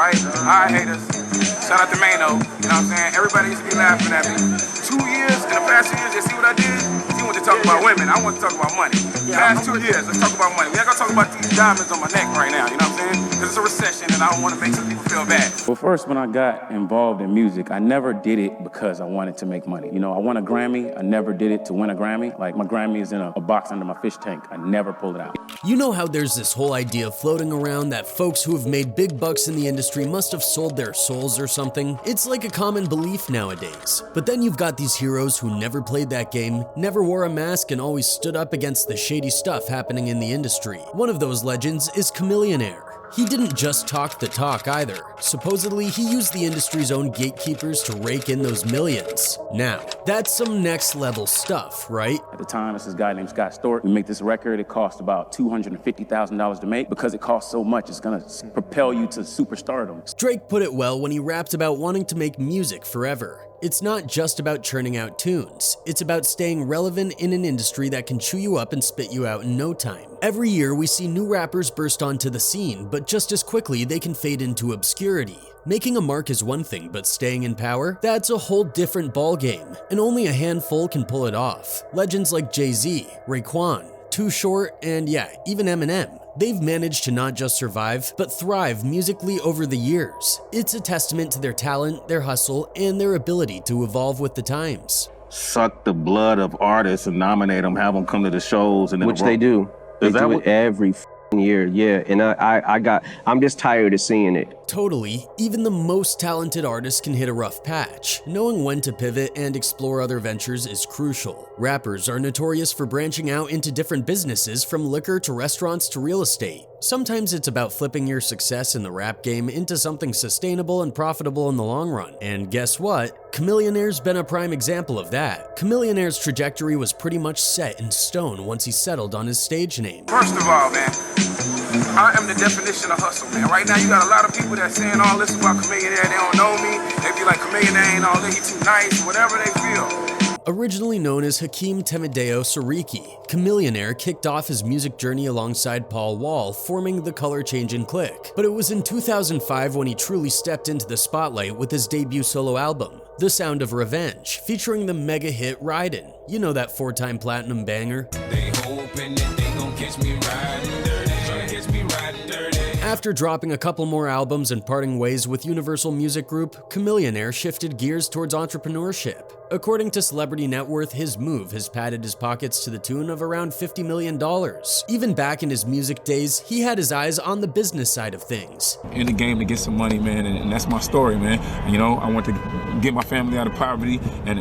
right? Alright, haters. Shout out to Mano. You know what I'm saying? Everybody used to be laughing at me. 2 years, in the past 2 years, you see what I did? You want to talk about women. I want to talk about money. Past 2 years, let's talk about money. We ain't gonna talk about these diamonds on my neck right now, you know what I'm saying? Because it's a recession and I don't want to make some people feel bad. Well, first, when I got involved in music, I never did it because I wanted to make money. You know, I won a Grammy. I never did it to win a Grammy. Like, my Grammy is in a box under my fish tank. I never pulled it out. You know how there's this whole idea floating around that folks who have made big bucks in the industry must have sold their souls or something? It's like a common belief nowadays. But then you've got these heroes who never played that game, never wore a mask, and always stood up against the shady stuff happening in the industry. One of those legends is Chamilionaire. He didn't just talk the talk either. Supposedly, he used the industry's own gatekeepers to rake in those millions. Now, that's some next level stuff, right? At the time, this is a guy named Scott Stork. We make this record. It cost about $250,000 to make. Because it costs so much, it's gonna propel you to superstardom. Drake put it well when he rapped about wanting to make music forever. It's not just about churning out tunes. It's about staying relevant in an industry that can chew you up and spit you out in no time. Every year, we see new rappers burst onto the scene, but just as quickly, they can fade into obscurity. Making a mark is one thing, but staying in power? That's a whole different ballgame, and only a handful can pull it off. Legends like Jay-Z, Raekwon, Too Short, and yeah, even Eminem. They've managed to not just survive, but thrive musically over the years. It's a testament to their talent, their hustle, and their ability to evolve with the times. Suck the blood of artists and nominate them, have them come to the shows, and then which they do. They do it every year, yeah. And I'm just tired of seeing it. Totally. Even the most talented artists can hit a rough patch. Knowing when to pivot and explore other ventures is crucial. Rappers are notorious for branching out into different businesses, from liquor to restaurants to real estate. Sometimes it's about flipping your success in the rap game into something sustainable and profitable in the long run. And guess what? Chamilionaire's been a prime example of that. Chamilionaire's trajectory was pretty much set in stone once he settled on his stage name. First of all, man, I am the definition of hustle, man. Right now, you got a lot of people that's saying all this about Chamilionaire. They don't know me. They be like, Chamilionaire ain't all that, he too nice, whatever they feel. Originally known as Hakeem Temideo Sariki, Chamilionaire kicked off his music journey alongside Paul Wall, forming the Color Changing Clique. But it was in 2005 when he truly stepped into the spotlight with his debut solo album, The Sound of Revenge, featuring the mega hit Ridin'. You know that 4-time platinum banger? They hoping that they gon' catch me riding dirty. After dropping a couple more albums and parting ways with Universal Music Group, Chamilionaire shifted gears towards entrepreneurship. According to Celebrity Net Worth, his move has padded his pockets to the tune of around $50 million. Even back in his music days, he had his eyes on the business side of things. In the game to get some money, man, and that's my story, man. You know, I want to get my family out of poverty and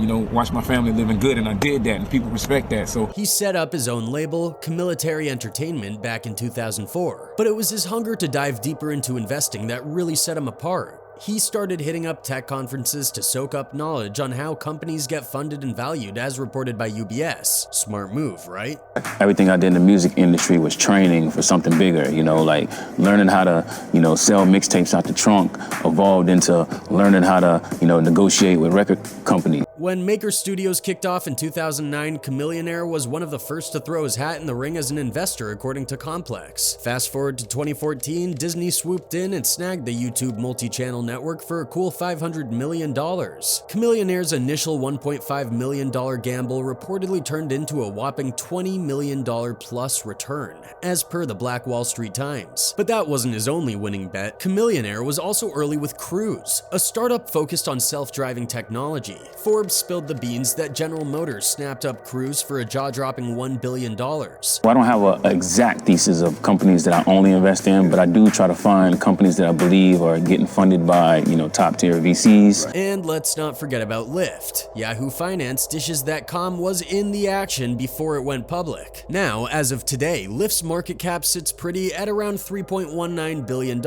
you know, watch my family living good, and I did that, and people respect that, so. He set up his own label, Chamilitary Entertainment, back in 2004. But it was his hunger to dive deeper into investing that really set him apart. He started hitting up tech conferences to soak up knowledge on how companies get funded and valued, as reported by UBS. Smart move, right? Everything I did in the music industry was training for something bigger, you know, like learning how to, you know, sell mixtapes out the trunk, evolved into learning how to, you know, negotiate with record companies. When Maker Studios kicked off in 2009, Chamilionaire was one of the first to throw his hat in the ring as an investor, according to Complex. Fast forward to 2014, Disney swooped in and snagged the YouTube multi-channel network for a cool $500 million. Chamilionaire's initial $1.5 million gamble reportedly turned into a whopping $20 million plus return, as per the Black Wall Street Times. But that wasn't his only winning bet. Chamilionaire was also early with Cruise, a startup focused on self-driving technology. Forbes spilled the beans that General Motors snapped up Cruise for a jaw-dropping $1 billion. Well, I don't have an exact thesis of companies that I only invest in, but I do try to find companies that I believe are getting funded by, you know, top-tier VCs. And let's not forget about Lyft. Yahoo Finance dishes that Com was in the action before it went public. Now, as of today, Lyft's market cap sits pretty at around $3.19 billion,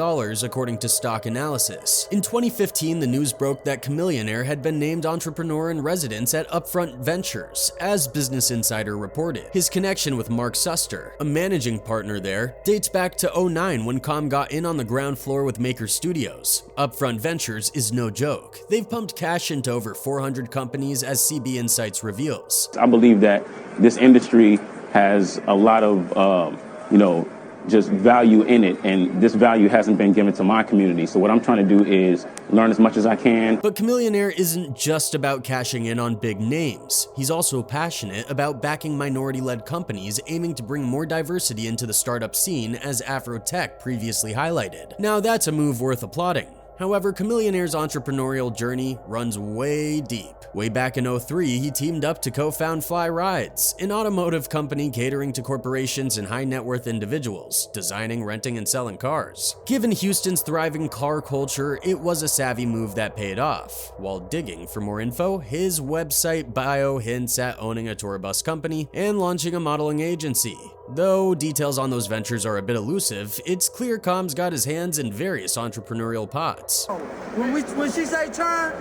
according to Stock Analysis. In 2015, the news broke that Chamilionaire had been named Entrepreneur in Residence at Upfront Ventures, as Business Insider reported. His connection with Mark Suster, a managing partner there, dates back to 2009 when Com got in on the ground floor with Maker Studios. Upfront Ventures is no joke. They've pumped cash into over 400 companies, as CB Insights reveals. I believe that this industry has a lot of, you know, just value in it, and this value hasn't been given to my community. So what I'm trying to do is learn as much as I can. But Chamilionaire isn't just about cashing in on big names. He's also passionate about backing minority-led companies aiming to bring more diversity into the startup scene, as Afrotech previously highlighted. Now that's a move worth applauding. However, Chamilionaire's entrepreneurial journey runs way deep. Way back in 2003, he teamed up to co-found Fly Rides, an automotive company catering to corporations and high-net-worth individuals, designing, renting, and selling cars. Given Houston's thriving car culture, it was a savvy move that paid off. While digging for more info, his website bio hints at owning a tour bus company and launching a modeling agency. Though details on those ventures are a bit elusive, it's clear Com's got his hands in various entrepreneurial pots. When she say turn,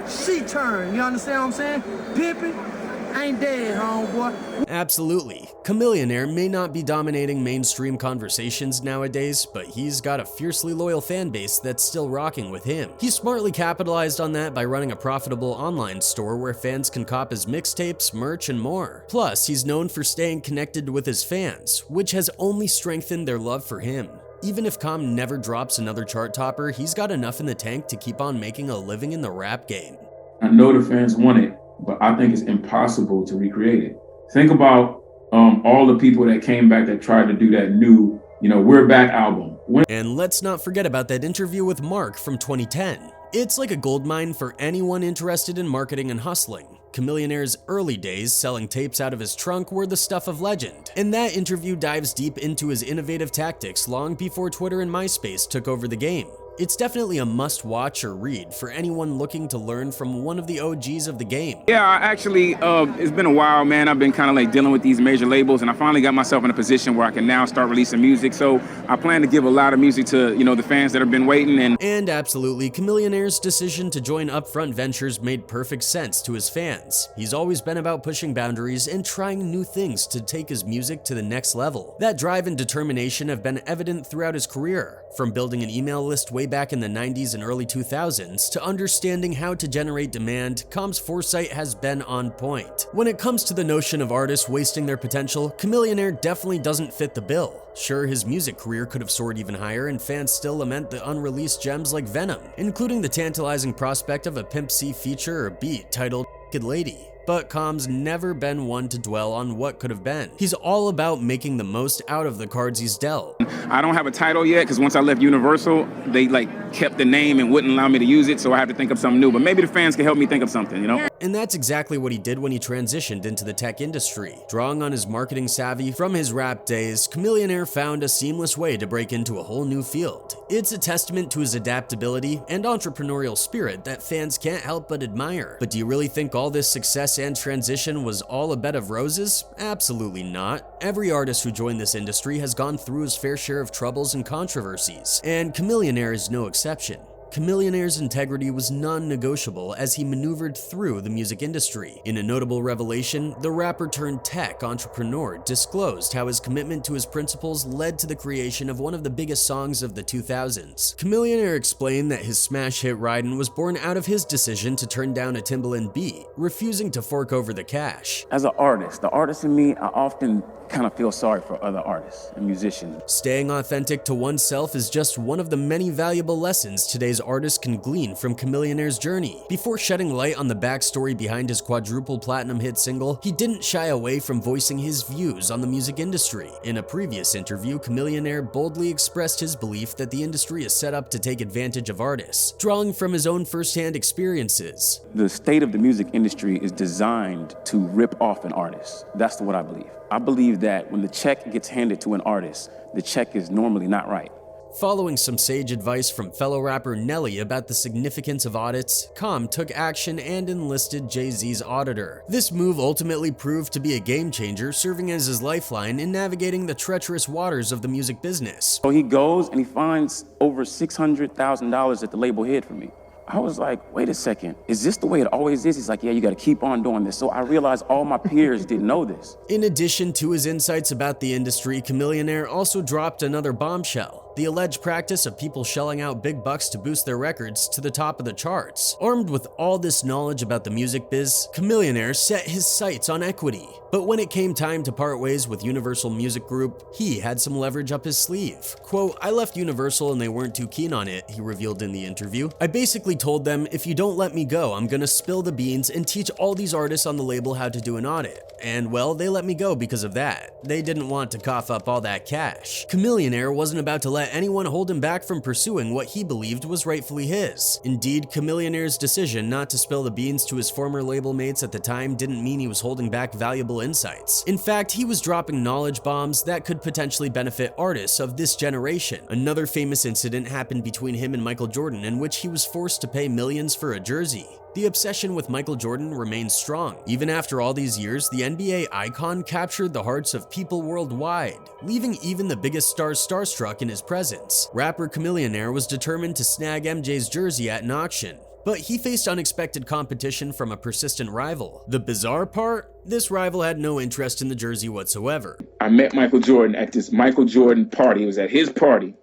she turn. You understand what I'm saying? Pimpin' ain't dead, homeboy. Absolutely. Chamilionaire may not be dominating mainstream conversations nowadays, but he's got a fiercely loyal fan base that's still rocking with him. He smartly capitalized on that by running a profitable online store where fans can cop his mixtapes, merch, and more. Plus, he's known for staying connected with his fans, which has only strengthened their love for him. Even if Com never drops another chart topper, he's got enough in the tank to keep on making a living in the rap game. I know the fans want it, but I think it's impossible to recreate it. Think about all the people that came back that tried to do that new, We're Back album. And let's not forget about that interview with Mark from 2010. It's like a goldmine for anyone interested in marketing and hustling. Chamilionaire's early days selling tapes out of his trunk were the stuff of legend, and that interview dives deep into his innovative tactics long before Twitter and MySpace took over the game. It's definitely a must-watch or read for anyone looking to learn from one of the OGs of the game. Yeah, I actually, it's been a while, man. I've been kind of like dealing with these major labels, and I finally got myself in a position where I can now start releasing music. So I plan to give a lot of music to, the fans that have been waiting. And absolutely, Chamilionaire's decision to join Upfront Ventures made perfect sense to his fans. He's always been about pushing boundaries and trying new things to take his music to the next level. That drive and determination have been evident throughout his career, from building an email list way back in the 90s and early 2000s to understanding how to generate demand. Com's foresight has been on point. When it comes to the notion of artists wasting their potential, Chamilionaire definitely doesn't fit the bill. Sure, his music career could have soared even higher, and fans still lament the unreleased gems like Venom, including the tantalizing prospect of a Pimp C feature or beat titled Kid Lady. But Com's never been one to dwell on what could have been. He's all about making the most out of the cards he's dealt. I don't have a title yet, because once I left Universal, they kept the name and wouldn't allow me to use it, so I had to think of something new. But maybe the fans can help me think of something, And that's exactly what he did when he transitioned into the tech industry. Drawing on his marketing savvy from his rap days, Chamilionaire found a seamless way to break into a whole new field. It's a testament to his adaptability and entrepreneurial spirit that fans can't help but admire. But do you really think all this success and transition was all a bed of roses? Absolutely not. Every artist who joined this industry has gone through his fair share of troubles and controversies, and Chamilionaire is no exception. Chamilionaire's integrity was non-negotiable as he maneuvered through the music industry. In a notable revelation, the rapper turned tech entrepreneur disclosed how his commitment to his principles led to the creation of one of the biggest songs of the 2000s. Chamilionaire explained that his smash hit Ridin' was born out of his decision to turn down a Timbaland beat, refusing to fork over the cash. As an artist, the artist in me, I often kind of feel sorry for other artists and musicians. Staying authentic to oneself is just one of the many valuable lessons today's artists can glean from Chamilionaire's journey. Before shedding light on the backstory behind his quadruple platinum hit single, he didn't shy away from voicing his views on the music industry. In a previous interview, Chamilionaire boldly expressed his belief that the industry is set up to take advantage of artists, drawing from his own firsthand experiences. The state of the music industry is designed to rip off an artist. That's what I believe. I believe that when the check gets handed to an artist, the check is normally not right. Following some sage advice from fellow rapper Nelly about the significance of audits, Com took action and enlisted Jay-Z's auditor. This move ultimately proved to be a game changer, serving as his lifeline in navigating the treacherous waters of the music business. So he goes and he finds over $600,000 that the label hid for me. I was like, wait a second, is this the way it always is? He's like, yeah, you gotta keep on doing this. So I realized all my peers didn't know this. In addition to his insights about the industry, Chamilionaire also dropped another bombshell. the alleged practice of people shelling out big bucks to boost their records to the top of the charts. Armed with all this knowledge about the music biz, Chamilionaire set his sights on equity. But when it came time to part ways with Universal Music Group, he had some leverage up his sleeve. Quote, "I left Universal and they weren't too keen on it," he revealed in the interview. "I basically told them, if you don't let me go, I'm gonna spill the beans and teach all these artists on the label how to do an audit. And well, they let me go because of that. They didn't want to cough up all that cash." Chamilionaire wasn't about to let anyone hold him back from pursuing what he believed was rightfully his. Indeed, Chamilionaire's decision not to spill the beans to his former label mates at the time didn't mean he was holding back valuable insights. In fact, he was dropping knowledge bombs that could potentially benefit artists of this generation. Another famous incident happened between him and Michael Jordan, in which he was forced to pay millions for a jersey. The obsession with Michael Jordan remains strong. Even after all these years, the NBA icon captured the hearts of people worldwide, leaving even the biggest stars starstruck in his presence. Rapper Chamilionaire was determined to snag MJ's jersey at an auction, but he faced unexpected competition from a persistent rival. The bizarre part? This rival had no interest in the jersey whatsoever. I met Michael Jordan at this Michael Jordan party. It was at his party.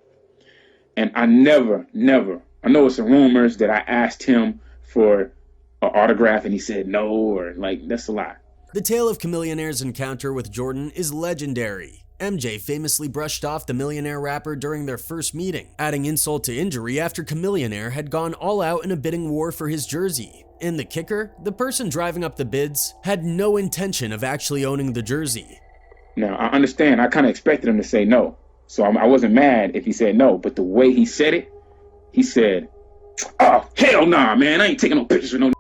And I never, I know it's some rumors that I asked him for an autograph and he said no, or like, that's a lie. The tale of Chamilionaire's encounter with Jordan is legendary. MJ famously brushed off the millionaire rapper during their first meeting, adding insult to injury after Chamilionaire had gone all out in a bidding war for his jersey. And the kicker? The person driving up the bids had no intention of actually owning the jersey. Now, I understand. I kind of expected him to say no. So I wasn't mad if he said no. But the way he said it, he said, "Oh, hell nah, man. I ain't taking no pictures of no."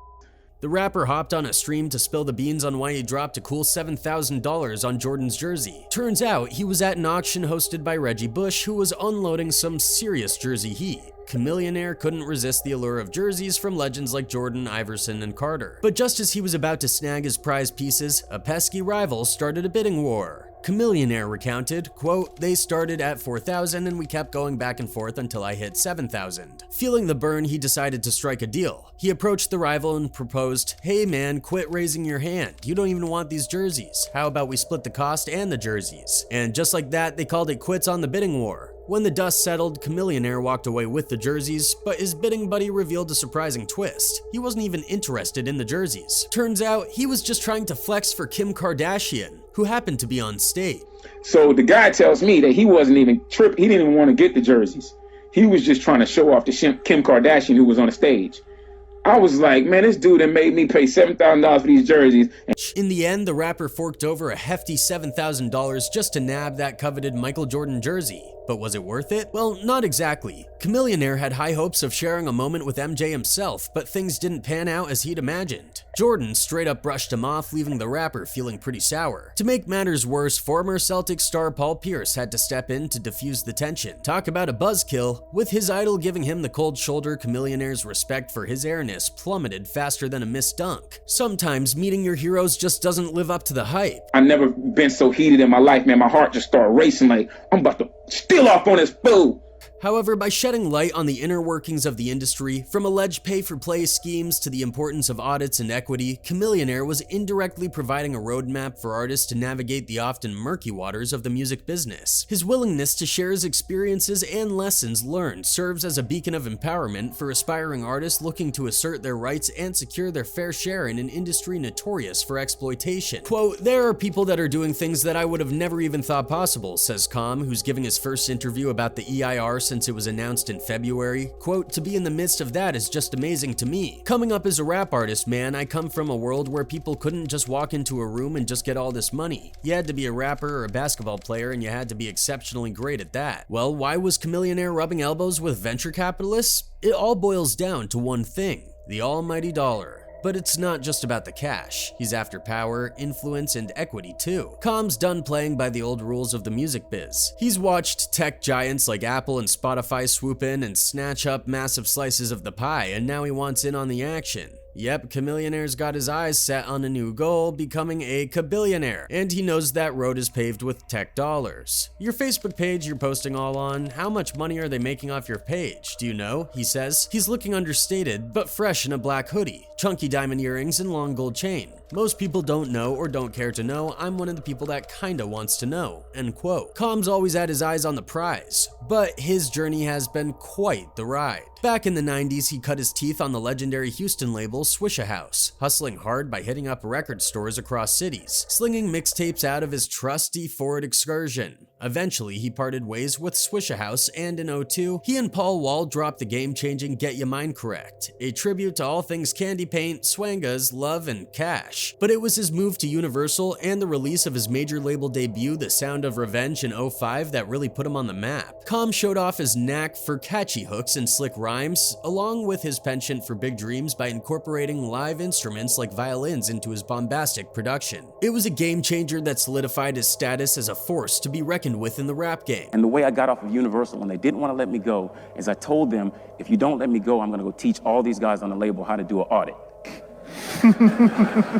The rapper hopped on a stream to spill the beans on why he dropped a cool $7,000 on Jordan's jersey. Turns out he was at an auction hosted by Reggie Bush, who was unloading some serious jersey heat. Chamilionaire couldn't resist the allure of jerseys from legends like Jordan, Iverson, and Carter. But just as he was about to snag his prize pieces, a pesky rival started a bidding war. Chamilionaire recounted, quote, "They started at 4,000 and we kept going back and forth until I hit 7,000. Feeling the burn, he decided to strike a deal. He approached the rival and proposed, 'Hey man, quit raising your hand. You don't even want these jerseys. How about we split the cost and the jerseys?' And just like that, they called it quits on the bidding war. When the dust settled, Chamilionaire walked away with the jerseys, but his bidding buddy revealed a surprising twist. He wasn't even interested in the jerseys. Turns out, he was just trying to flex for Kim Kardashian, who happened to be on stage. So the guy tells me that he wasn't even he didn't even want to get the jerseys. He was just trying to show off to Kim Kardashian, who was on the stage. I was like, man, this dude that made me pay $7,000 for these jerseys. In the end, the rapper forked over a hefty $7,000 just to nab that coveted Michael Jordan jersey. But was it worth it? Well, not exactly. Chamilionaire had high hopes of sharing a moment with MJ himself, but things didn't pan out as he'd imagined. Jordan straight up brushed him off, leaving the rapper feeling pretty sour. To make matters worse, former Celtics star Paul Pierce had to step in to defuse the tension. Talk about a buzzkill. With his idol giving him the cold shoulder, Chamilionaire's respect for his airness plummeted faster than a missed dunk. Sometimes meeting your heroes just doesn't live up to the hype. I've never been so heated in my life, man. My heart just started racing like, I'm about to steal off on this fool. However, by shedding light on the inner workings of the industry, from alleged pay-for-play schemes to the importance of audits and equity, Chamilionaire was indirectly providing a roadmap for artists to navigate the often murky waters of the music business. His willingness to share his experiences and lessons learned serves as a beacon of empowerment for aspiring artists looking to assert their rights and secure their fair share in an industry notorious for exploitation. Quote, "There are people that are doing things that I would have never even thought possible," says Com, who's giving his first interview about the EIR since it was announced in February. Quote, "To be in the midst of that is just amazing to me. Coming up as a rap artist, man, I come from a world where people couldn't just walk into a room and just get all this money. You had to be a rapper or a basketball player, and you had to be exceptionally great at that. Well, why was Chamilionaire rubbing elbows with venture capitalists? It all boils down to one thing: the almighty dollar. But it's not just about the cash. He's after power, influence, and equity too. Com's done playing by the old rules of the music biz. He's watched tech giants like Apple and Spotify swoop in and snatch up massive slices of the pie, and now he wants in on the action. Yep, Chamillionaire's got his eyes set on a new goal, becoming a kabillionaire, and he knows that road is paved with tech dollars. Your Facebook page you're posting all on, how much money are they making off your page? Do you know? He says. He's looking understated, but fresh in a black hoodie, chunky diamond earrings, and long gold chain. Most people don't know or don't care to know. I'm one of the people that kinda wants to know, end quote. Com's always had his eyes on the prize, but his journey has been quite the ride. Back in the 90s, he cut his teeth on the legendary Houston label Swishahouse, hustling hard by hitting up record stores across cities, slinging mixtapes out of his trusty Ford Excursion. Eventually, he parted ways with Swishahouse, and in 2002, he and Paul Wall dropped the game-changing Get Ya Mind Correct, a tribute to all things candy paint, swangas, love, and cash. But it was his move to Universal and the release of his major label debut, The Sound of Revenge, in 2005 that really put him on the map. Com showed off his knack for catchy hooks and slick rhymes, along with his penchant for big dreams by incorporating live instruments like violins into his bombastic production. It was a game changer that solidified his status as a force to be reckoned with in the rap game. And the way I got off of Universal when they didn't want to let me go is I told them, if you don't let me go, I'm going to go teach all these guys on the label how to do an audit.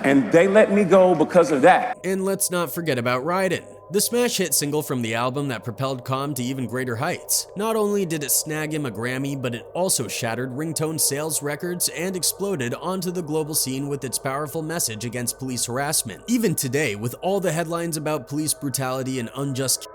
And they let me go because of that. And let's not forget about Ridin', the smash hit single from the album that propelled Com to even greater heights. Not only did it snag him a Grammy, but it also shattered ringtone sales records and exploded onto the global scene with its powerful message against police harassment. Even today, with all the headlines about police brutality and unjust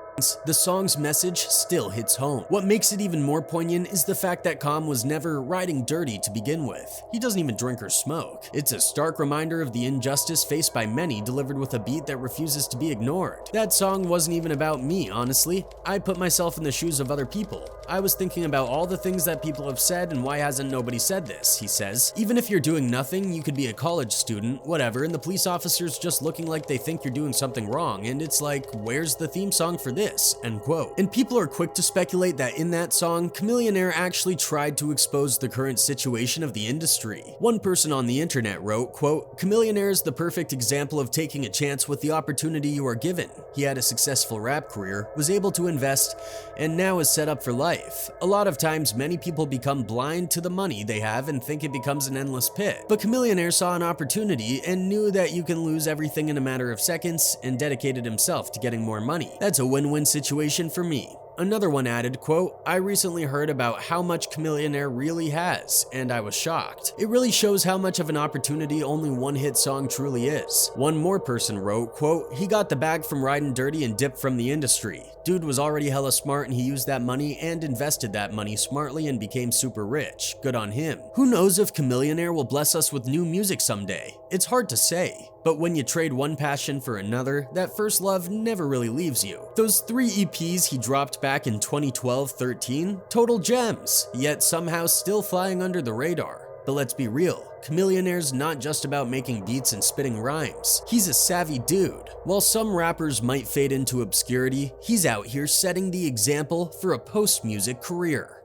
the song's message still hits home. What makes it even more poignant is the fact that Com was never riding dirty to begin with. He doesn't even drink or smoke. It's a stark reminder of the injustice faced by many, delivered with a beat that refuses to be ignored. That song wasn't even about me, honestly. I put myself in the shoes of other people. I was thinking about all the things that people have said and why hasn't nobody said this, he says. Even if you're doing nothing, you could be a college student, whatever, and the police officer's just looking like they think you're doing something wrong, and it's like, where's the theme song for this? End quote. And people are quick to speculate that in that song, Chamilionaire actually tried to expose the current situation of the industry. One person on the internet wrote, quote, "Chamilionaire is the perfect example of taking a chance with the opportunity you are given. He had a successful rap career, was able to invest, and now is set up for life. A lot of times, many people become blind to the money they have and think it becomes an endless pit. But Chamilionaire saw an opportunity and knew that you can lose everything in a matter of seconds and dedicated himself to getting more money. That's a win-win situation for me." Another one added, quote, "I recently heard about how much Chamilionaire really has, and I was shocked. It really shows how much of an opportunity only one hit song truly is." One more person wrote, quote, "He got the bag from Ridin' Dirty and dipped from the industry. Dude was already hella smart and he used that money and invested that money smartly and became super rich. Good on him." Who knows if Chamilionaire will bless us with new music someday? It's hard to say. But when you trade one passion for another, that first love never really leaves you. Those 3 EPs he dropped back in 2012-13, total gems, yet somehow still flying under the radar. But let's be real, Chamillionaire's not just about making beats and spitting rhymes. He's a savvy dude. While some rappers might fade into obscurity, he's out here setting the example for a post-music career.